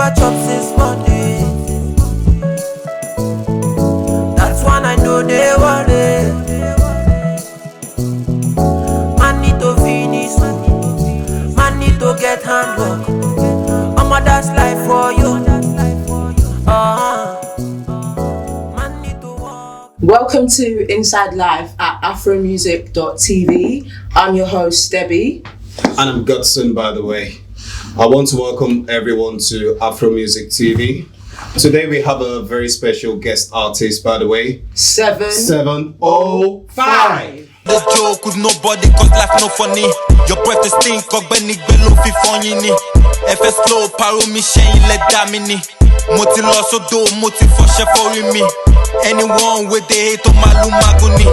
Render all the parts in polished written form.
never chop since Monday. That's when I know they worry. Man need to finish, man need to get handwork. I'ma that's life for you. Man need to walk. Welcome to Inside Life at AfroMusicTV. I'm your host, Debbie. And I'm Godson, by the way. I want to welcome everyone to Afro Music TV. Today we have a very special guest artist, by the way. 705. This joke with nobody cause life no funny. Your breath is stink, Benny Bello fi funny. FS flow, paro mi shine let damini. Moti loso do, moti for for me. Anyone with the hate on my lumaguni.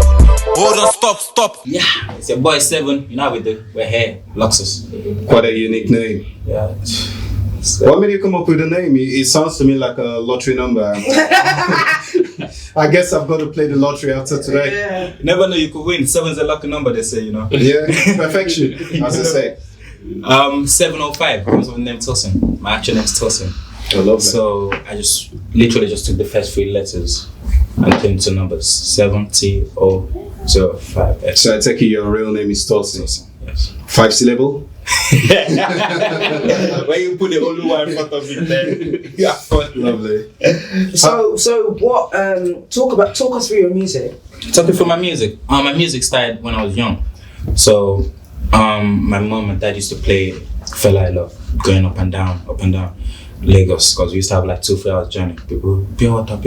Hold on, stop. Yeah, it's your boy 7. You know how we do. We're here, Luxus. Quite a unique name. Yeah. What made you come up with the name? It sounds to me like a lottery number. I guess I've got to play the lottery after today. Yeah. You never know, you could win. 7's a lucky number, they say, you know. Yeah, perfection, as I say. 705 comes with the name Tosin. My actual name's Tosin. I love that. So I just literally just took the first 3 letters and put into numbers. 7T005. So I take it your real name is Tosin. Yes. 5 syllable? When you put the Oluwa in front of it there. Yeah, lovely. So what? Talk us through your music. Talking for my music. My music started when I was young. So my mom and dad used to play Fela a lot, going up and down Lagos, because we used to have like 2-3 hours journey. People, pure water,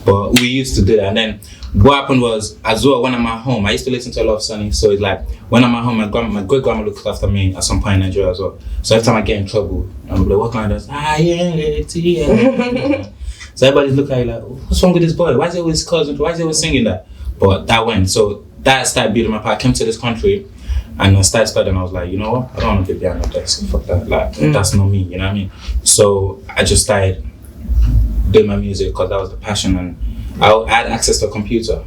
but we used to do that. And then what happened was, as well, when I'm at home, I used to listen to a lot of Sunny. So it's like, when I'm at home, my great grandma looks after me at some point in Nigeria as well. So every time I get in trouble, I'm like, what kind of So everybody's looking at you like, what's wrong with this boy? Why is he always singing that? But that went. So that started building my part. I came to this country and I started studying. I was like, you know what? I don't want to be behind the desk. Fuck that. Like, that's not me, you know what I mean? So I just started doing my music because that was the passion, and I had access to a computer.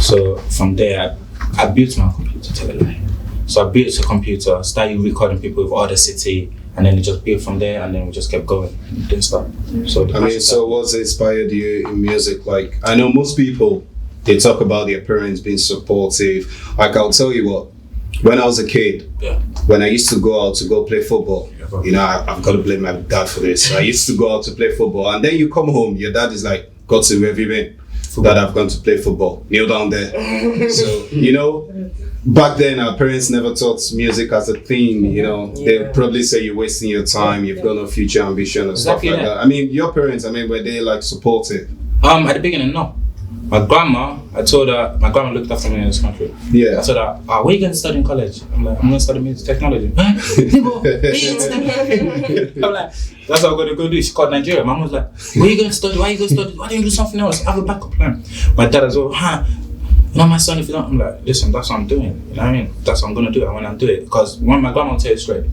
So from there, I built my computer, tell a lie. So I built a computer, started recording people with other city, and then it just built from there, and then we just kept going. It didn't stop. So so what's inspired you in music? Like, I know most people, they talk about their parents being supportive. Like, I'll tell you what, when I was a kid, when I used to go out to go play football, you know, I've got to blame my dad for this. I used to go out to play football, and then you come home, your dad is like, Godson, where have you been? That I've gone to play football. Kneel down there. So, you know, back then our parents never taught music as a thing, you know. They'd probably say you're wasting your time, you've got no future ambition and stuff like that. I mean, your parents, were they like supportive? At the beginning, no. My grandma looked after me in this country. Yeah. I told her, where are you going to study in college? I'm like, I'm going to study music technology. I'm like, that's what I'm going to go do. She called Nigeria. My mom was like, where are you going to study? Why don't you do something else? Have a backup plan. My dad as well, you know, my son, if you don't, I'm like, listen, that's what I'm doing. You know what I mean? That's what I'm going to do. I want to do it. Because when my grandma will tell you straight,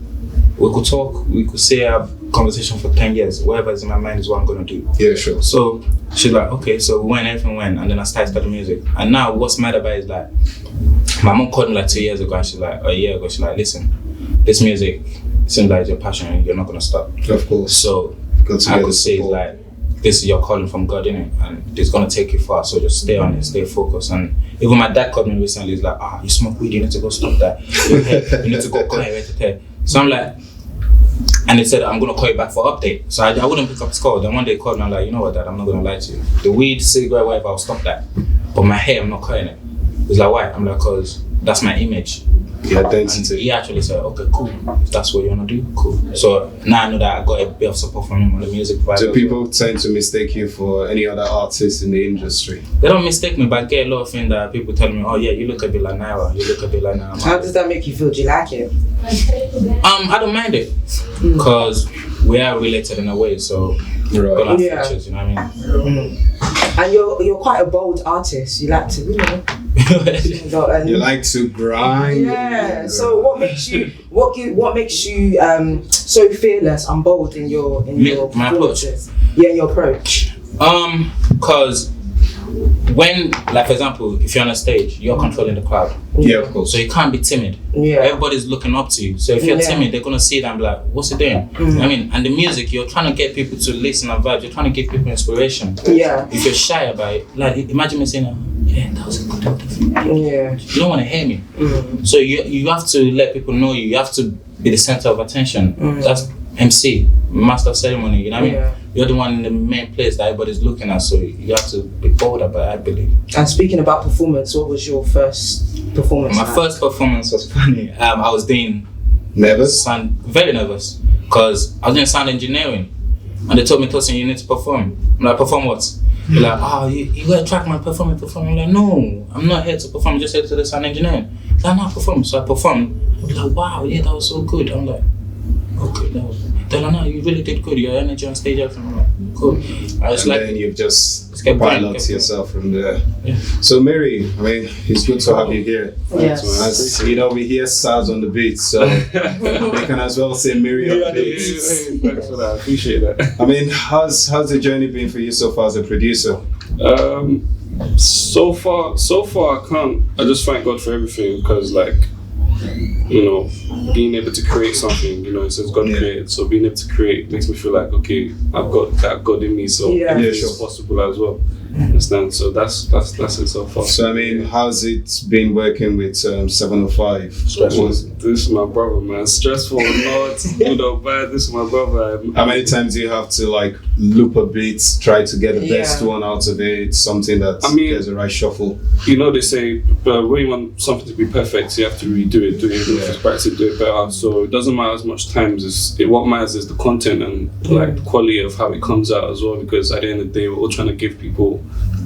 we could talk, we could say have conversation for 10 years. Whatever is in my mind is what I'm going to do. Yeah, sure. So she's like, okay, so everything went, and then I started studying music. And now what's mad about it is like, my mom called me like 2 years ago, and she's like, a year ago, she's like, listen, this music seems like your passion and you're not going to stop. Of course. So I could say it's like, this is your calling from God, innit? And it's going to take you far, so just stay on it, stay focused. And even my dad called me recently, he's like, you smoke weed, you need to go stop that. You need to go call it. So I'm like, and they said, I'm going to call you back for update. So I wouldn't pick up his call. Then one day he called me, I'm like, you know what, Dad, I'm not going to lie to you. The weed, cigarette, whatever, I'll stop that. But my hair, I'm not cutting it. He's like, why? I'm like, because that's my image. Your identity. He actually said, okay, cool. If that's what you want to do, cool. So now I know that I got a bit of support from him on the music vibe. Do people tend to mistake you for any other artist in the industry? They don't mistake me, but I get a lot of things that people tell me, oh yeah, you look a bit like Naira, you look a bit like Naira. How does that make you feel? Do you like it? I don't mind it, because we are related in a way, so got our features, you know what I mean? And you're quite a bold artist. You like to, you know. You like to grind. Yeah. So what makes you so fearless and bold in your my approach? Yeah, your approach. Cause when, like for example, if you're on a stage, you're controlling the crowd. Yeah, of course. So you can't be timid. Yeah. Everybody's looking up to you. So if you're timid, they're gonna see that and be like, what's he doing? I mean, and the music, you're trying to get people to listen and vibe. You're trying to give people inspiration. Yeah. If you're shy about it, like imagine me saying, yeah, that was a good thing. Yeah. You don't want to hear me. So you have to let people know you. You have to be the center of attention. That's MC, master of ceremony. You know what I mean? Yeah. You're the one in the main place that everybody's looking at. So you have to be bold about it, I believe. And speaking about performance, what was your first performance? My first performance was funny. I was doing Nervous? very nervous because I was doing sound engineering, and they told me, Tosin, you need to perform. I'm like, perform what? They're like, oh, you gotta track my performance. I'm like, no, I'm not here to perform. I'm just here to do sound engineering. They're like, no, perform. So I performed. I was like, wow, yeah, that was so good. I'm like, okay, that was. They're like, no, you really did good. Your energy on stage, everything. I'm like, cool. I was And like, then you've just kept going, pilot kept going. yourself from there. Yeah. So Mary, I mean, it's good to have you here. Yes. As you know, we hear Saz on the beat, so we can as well say Mary on the beats. Thanks for that. I appreciate that. I mean, how's the journey been for you so far as a producer? So far, I just thank God for everything because, like, you know, being able to create something, you know, it says God created, so being able to create makes me feel like, okay, I've got that God in me, so everything is possible as well. Understand? So that's it so far. So I mean, how's it been working with 705? Stressful. This is my brother, man. Stressful, not good or bad. This is my brother. How many times do you have to like loop a beat, try to get the best one out of it, something that gets the right shuffle? You know, they say when you want something to be perfect, you have to redo it, do it, practice, do it better. So it doesn't matter as much times. What matters is the content and like the quality of how it comes out as well. Because at the end of the day, we're all trying to give people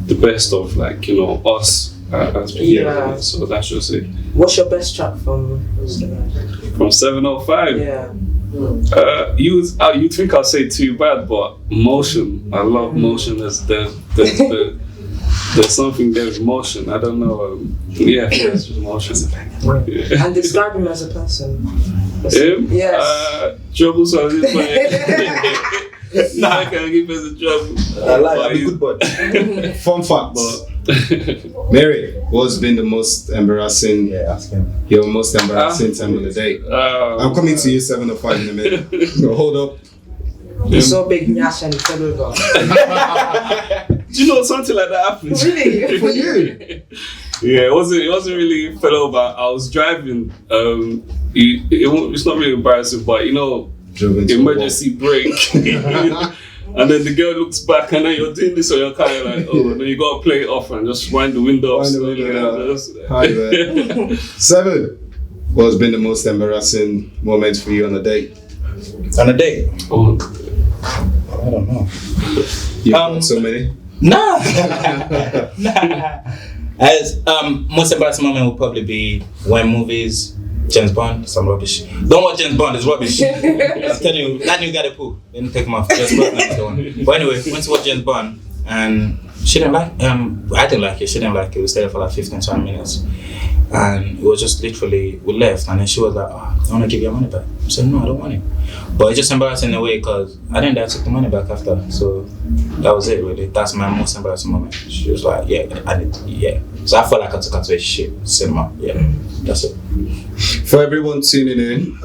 the best of, like, you know, us as people. Yeah. So that's just it. What's your best track from 705? Yeah. You think I'll say too bad, but Motion. I love Motion. There's something there with Motion. I don't know. It's just Motion. Yeah. And describe him as a person. Him? Yes. Trouble songs is like. Nah, I can't give us a trouble. I like I'm a good boy. Fun fact. Mary, what's been the most embarrassing? Ask him. Your most embarrassing time of the day? I'm coming to you 705 in a minute. No, hold up. You saw Big Nyash and he fell over. Do you know something like that happened? Really? For you? Yeah, it wasn't really fell over. I was driving. It's not really embarrassing, but you know, emergency brake. And then the girl looks back, and then you're doing this on your car, you're like, oh, and then you gotta play it off and just wind the window up. Hi there. 7. What's been the most embarrassing moment for you on a date? On a date? Oh. I don't know. You've got so many? Nah. As most embarrassing moment will probably be when movies, James Bond, some rubbish. Don't watch James Bond, it's rubbish. I'm telling you, that new guy they pull. Didn't take him off. James Bond, that's the one. But anyway, went to watch James Bond and she didn't like I didn't like it, she didn't like it. We stayed there for like 15-20 minutes. And it was just literally, we left and then she was like, oh, I want to give you your money back. I said, no, I don't want it. But it's just embarrassing in a way because I didn't dare to take the money back after. So that was it really. That's my most embarrassing moment. She was like, yeah. So I felt like I took her to a shit cinema. Yeah, that's it. For everyone tuning in,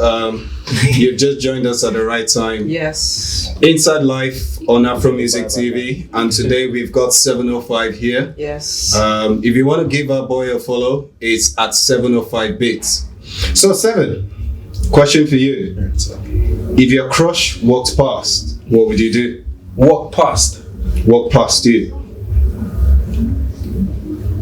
you've just joined us at the right time. Yes. Inside Life on Afro Music TV, and today we've got 705 here. Yes. If you want to give our boy a follow, it's at 705 bits. So 7, question for you. If your crush walked past, what would you do? Walk past you.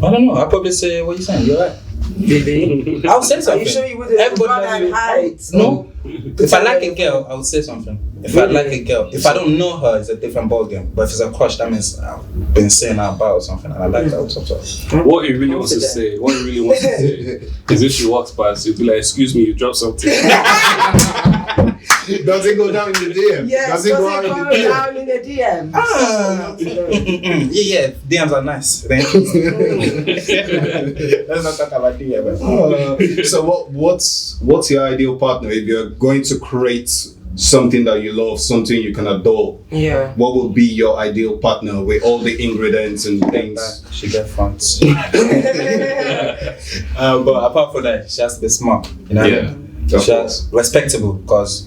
I don't know. I'll probably say, what are you saying? You're right. Really? I'll say Are something. you sure you wouldn't run and hide? No. If I like a girl, I would say something. If I like a girl, if I don't know her, it's a different ballgame. But if it's a crush, that means I've been saying her about or something, and I like that or something. What he really wants to say, is if she walks past, he'll be like, excuse me, you dropped something. Does it go down in the DM? Yes, does it go down in the DM? Yeah, DMs are nice. Let's not talk about DM. So what's your ideal partner if you're going to create something that you love, something you can adore, Yeah. what would be your ideal partner with all the ingredients and things? She get funds. But apart from that, she has to be smart. You know what I mean? of She course. has respectable, because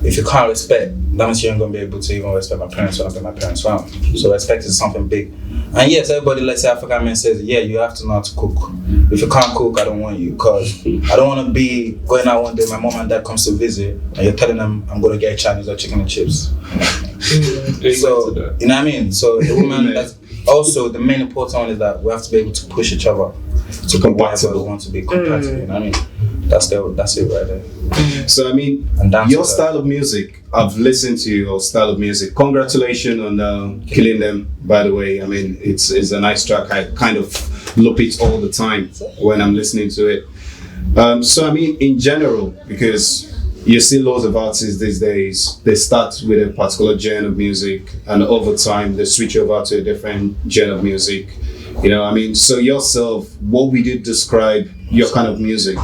if you can't respect, that means you ain't gonna be able to even respect my parents when I bring my parents around. So respect is something big. And yes, everybody, let's say African man says, yeah, you have to know how to cook. If you can't cook, I don't want you, because I don't want to be going out one day, my mom and dad comes to visit, and you're telling them I'm gonna get Chinese or chicken and chips. So, you know what I mean? So the woman, that's also the main important one is that we have to be able to push each other to be whatever we want to be compatible. You know what I mean? That's it right there. So I mean, And dance your to that. style of music, I've listened to your style of music. Congratulations on Killing Them, by the way. I mean, it's a nice track. I kind of loop it all the time when I'm listening to it. So I mean, in general, because you see loads of artists these days, they start with a particular genre of music, and over time they switch over to a different genre of music. You know, I mean, so yourself, what would you describe your kind of music?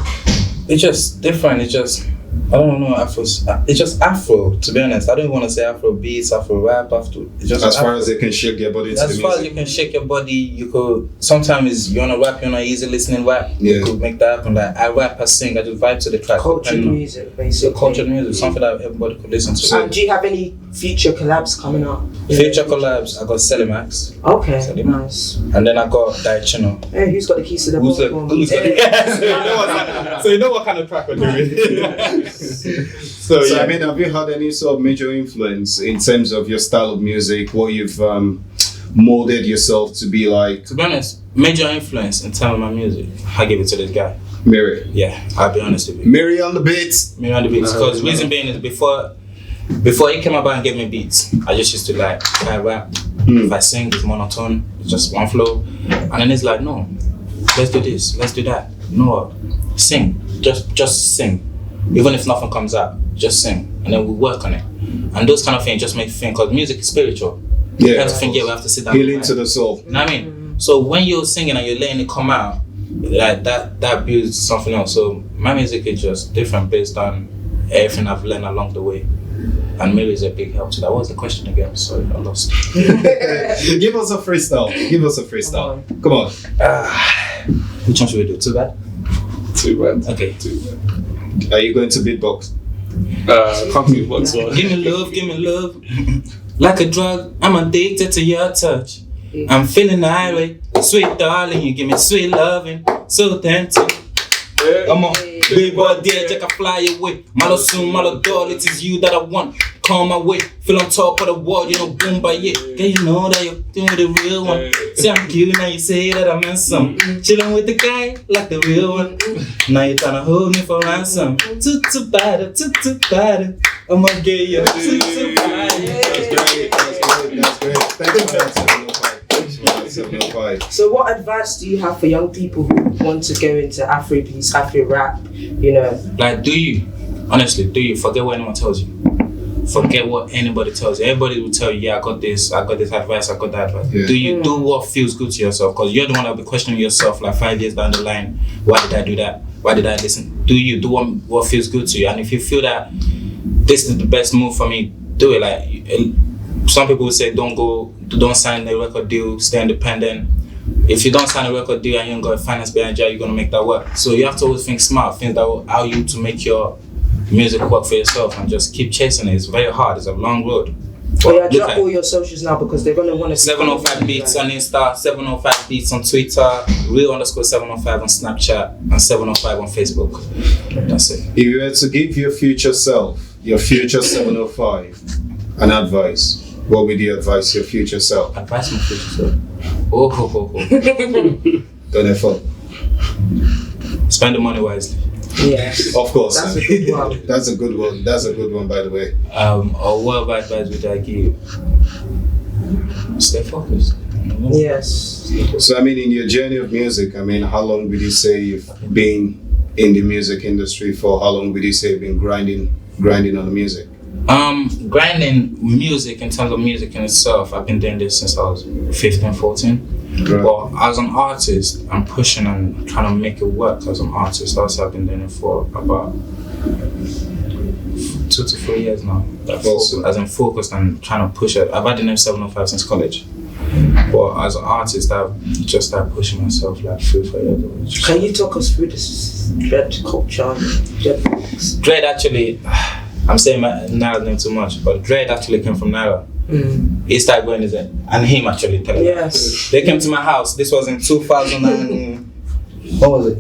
It's just different. It's just, I don't know, it's just Afro, to be honest. I don't want to say Afro beats, Afro rap, it's just As far Afro. as they can shake their body to As the far as music. you can shake your body, you could, sometimes you want to rap, you want to easy listening rap, Yeah. you could make that happen. Like, I rap, I sing, I just vibe to the track. Cultured depending on- music, So basically. cultured music, something that everybody could listen to. And do you have any future collabs coming up? Future collabs, I got Selimax, Okay, Salim. nice. and then I got Daichino. Hey, who's got the keys to the Who's the, boat? who's the, so you know what kind of track we're doing. So So yeah. I mean, have you had any sort of major influence in terms of your style of music, what you've molded yourself to be like? To be honest, major influence in terms of my music, I give it to this guy. Mary? Yeah, I'll be honest with you. Mary on the beats. Me on the beats, because reason being is before he came about and gave me beats, I just used to like, if I rap, if I sing, it's monotone, it's just one flow, and then it's like, no, let's do this, let's do that. No, sing, just sing, even if nothing comes out, just sing, and then we work on it, and those kind of things just make you think, because music is spiritual. You Yeah. have to think, yeah, we have to sit down. Healing and to write. the soul. You know what I mean? So when you're singing and you're letting it come out, like that builds something else. So my music is just different based on everything I've learned along the way. And Mary is a big help to that. What was the question again? Sorry, I lost. Give us a freestyle. Give us a freestyle. Come on. Which one should we do? Too bad? Too bad. Okay. Too bad. Are you going to beatbox? Can't be what's on. Give me love. Like a drug, I'm addicted to your touch. I'm feeling irate, sweet darling, you give me sweet loving, so tempting. Come on, big boy, dear, take a fly away. Malo soon, malo doll, it is you that I want. Come my way, feel on top of the world, you know, boom, by yeah. Can you know that you're doing the real one? Say I'm cute, now you say that I'm handsome. Chilling with the guy, like the real one. Now you're trying to hold me for ransom. Too bad, I'm a gay, you're too bad. That's great. That's great. Thanks for that 705. Thanks for that 705. So what advice do you have for young people who want to go into Afrobeats, Afro rap, you know? Like, do you? Honestly, do you? Forget what anyone tells you. Forget what anybody tells you. Everybody will tell you, yeah, I got this advice, I got that advice. Yeah. Do you do what feels good to yourself? Because you're the one that'll be questioning yourself like 5 years down the line. Why did I do that? Why did I listen? Do you do what feels good to you? And if you feel that this is the best move for me, do it. Like, some people will say, don't sign a record deal, stay independent. If you don't sign a record deal and you ain't got finance behind you, you're gonna make that work. So you have to always think smart, things that will allow you to make your music work for yourself, and just keep chasing it. It's very hard, it's a long road. Oh yeah, Look drop at all your socials now because they're gonna want to 705 Beats on Insta, 705 Beats on Twitter, real_705 on Snapchat, and 705 on Facebook. That's it. If you were to give your future self, your future 705, an advice, what would you advise your future self? Advice my future self. Oh. Don't effort. Spend the money wisely. Yes. Of course. That's a good one. That's a good one. That's a good one, by the way. Or what advice would I give? Stay focused. Yes. So, I mean, in your journey of music, I mean, how long would you say you've been in the music industry for? How long would you say you've been grinding on the music? Grinding music in terms of music in itself, I've been doing this since I was 15, 14. Right. But as an artist, I'm pushing and trying to make it work as an artist. Also, I've been doing it for about 2 to 3 years now. Like, Awesome. as in focused and trying to push it. I've had the name 705 since college. But as an artist, I've just started pushing myself like 3-4 years ago. Can you talk us through this dread culture? Dread actually, I'm saying Naira's name too much, but Dread actually came from Naira. He started going, and him actually telling me. Yes. They came to my house. This was in 2000 and what was it?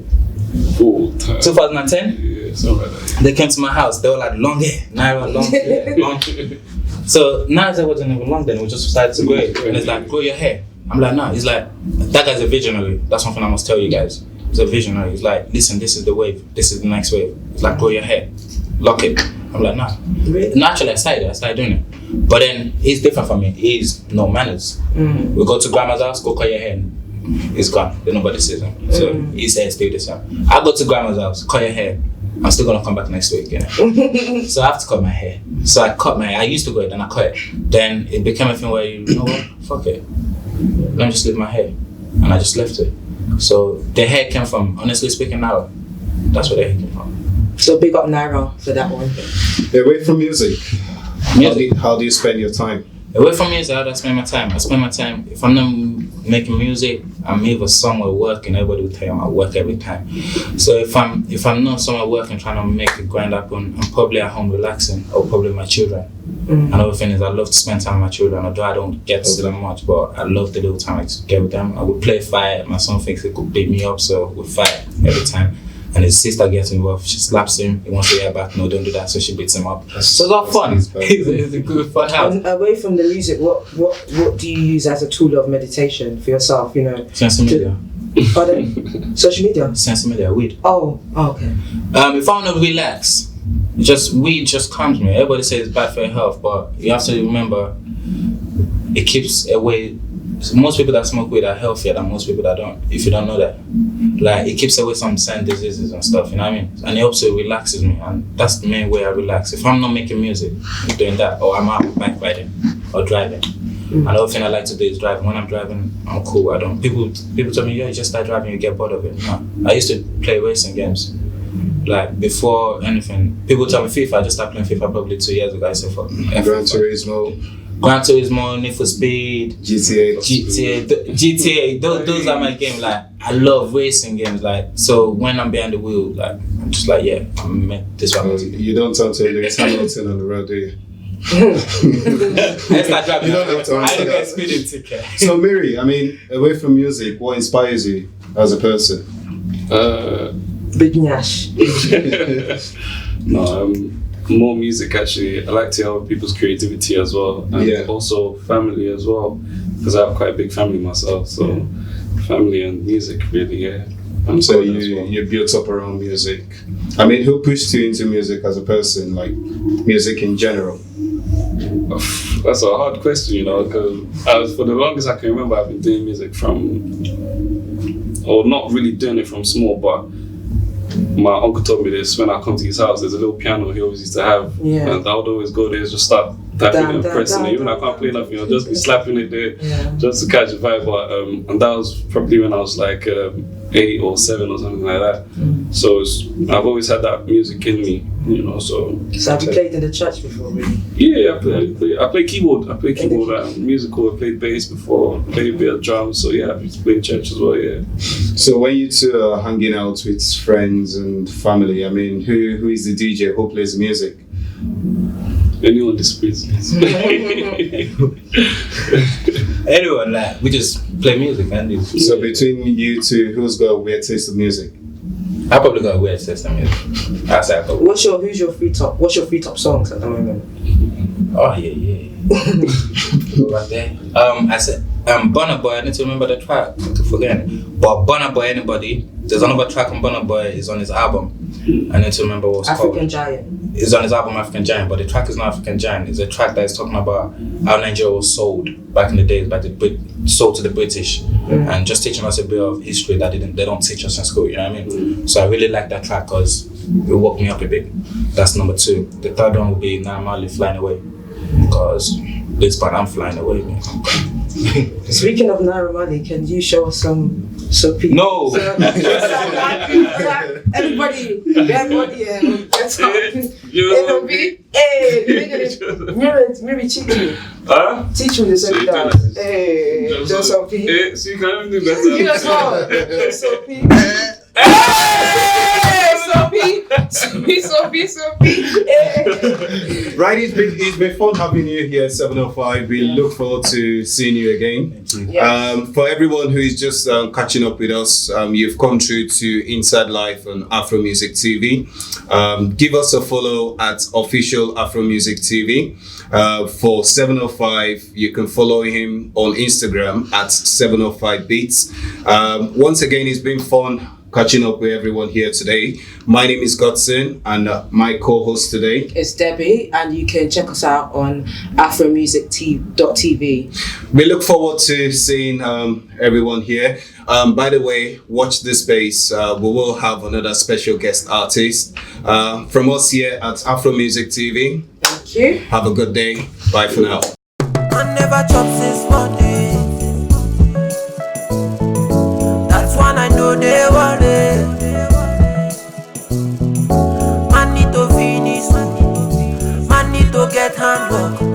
2010. Yeah, something like that. They came to my house. They were like, long hair, Naira, long hair, long hair. So Naira wasn't even long then. We just started to grow it, and it's like, grow your hair. I'm like, nah. He's like, that guy's a visionary. That's something I must tell you guys. He's a visionary. He's like, listen, this is the wave. This is the next wave. It's like, grow your hair, lock it. I'm like, nah. Really? Naturally, I started doing it. But then he's different from me. He's no manners. We go to grandma's house, go cut your hair. He's gone. Then nobody sees him. So he says, stay the same. I go to grandma's house, cut your hair. I'm still gonna come back next week, you know. So I have to cut my hair. So I cut my hair. I used to go it, then I cut it. Then it became a thing where you know what? Fuck it. Let me just leave my hair. And I just left it. So the hair came from, honestly speaking now, that's where the hair came from. So big up Naira for that one. Away from music, how do you spend your time? Away from music, how do I spend my time? I spend my time, if I'm not making music, I'm either somewhere working. Everybody will tell you I'm at work every time. So if I'm not somewhere working trying to make a grind happen, I'm probably at home relaxing, or probably with my children. Another thing is I love to spend time with my children, although I don't get to see them much, but I love the little time I get with them. I would play fight. My son thinks he could beat me up, so we fight every time. And his sister gets involved, she slaps him, he wants to hear back, no, don't do that, so she beats him up. So it's all fun. It's a good fun house. And away from the music, what do you use as a tool of meditation for yourself, you know? Social media. Pardon? Social media? Social media, weed. Oh, okay. If I want to relax, weed just calms me. Everybody says it's bad for your health, but you have to remember, it keeps away. Most people that smoke weed are healthier than most people that don't, if you don't know that. Like, it keeps away some certain diseases and stuff, you know what I mean? And it also relaxes me, and that's the main way I relax. If I'm not making music, I'm doing that, or I'm out bike riding or driving. Another thing I like to do is driving. When I'm driving, I'm cool. I don't. People tell me, yeah, you just start driving, you get bored of it. No. I used to play racing games. Like, before anything, people tell me FIFA, I just started playing FIFA probably 2 years ago. I said, fuck. Gran Turismo, Need for Speed, GTA. Those are my games. Like, I love racing games. Like, so when I'm behind the wheel, like, I'm just like, yeah, I'm meant this one. You don't turn to Lewis Hamilton on the road, do you? I start driving. You don't have to I answer don't get that. speeding ticket. So Miri, I mean, away from music, what inspires you as a person? Big Nyash. No, more music actually. I like to help people's creativity as well, and also family as well, because I have quite a big family myself. So family and music really, yeah. And so you built up around music. I mean, who pushed you into music as a person, like music in general? That's a hard question, you know, because for the longest I can remember, I've been doing music or not really doing it from small, but my uncle told me this when I come to his house. There's a little piano he always used to have, and I would always go there and just start tapping and pressing it. Even I can't play nothing, I'll just be slapping it there just to catch a vibe. But and that was probably when I was like 8 or 7 or something like that. So I've always had that music in me, you know. So have you played in the church before, really? Yeah, I play keyboard. I play keyboard, musical. I played bass before. Played a bit of drums. So yeah, I've played church as well. Yeah. So when you two are hanging out with friends and family, I mean, who is the DJ? Who plays the music? Anyone disagrees. Anyone, like, we just play music, and So between you two, who's got a weird taste of music? I probably got a weird taste of music. That's how I go. What's your three top songs at the moment? Oh yeah. Right there. I said Burna Boy. I need to remember the track. I keep forgetting. But Burna Boy, anybody? There's another track on Burna Boy. Is on his album. I need to remember what it's called. African Giant. It's on his album African Giant, but the track is not African Giant. It's a track that is talking about how Nigeria was sold back in the days, sold to the British, and just teaching us a bit of history that they don't teach us in school. You know what I mean? So I really like that track because it woke me up a bit. That's number 2. The third one will be Now Marley Flying Away, because this, but I'm flying away, man. Speaking of Naira Marley, can you show us some people? No. Everybody, that's how. Maybe teach me. Huh? Teach me the song dance. Hey, just some people. So you can even do better. You as well. Sophie. Sophie. Right, it's been fun having you here, 705. We look forward to seeing you again. Yes. For everyone who is just catching up with us, you've come through to Inside Life on Afro Music TV. Give us a follow at official Afro Music TV. For 705, you can follow him on Instagram at 705 beats. Once again, it's been fun catching up with everyone here today. My name is Godson, and my co-host today It's Debbie, and you can check us out on AfroMusicTV. We look forward to seeing everyone here. By the way, watch this space. We will have another special guest artist from us here at Afro Music TV. Thank you. Have a good day. Bye for now. I never chop since Monday. That's when I know they worry. Man need to finish. Man need to get handwork.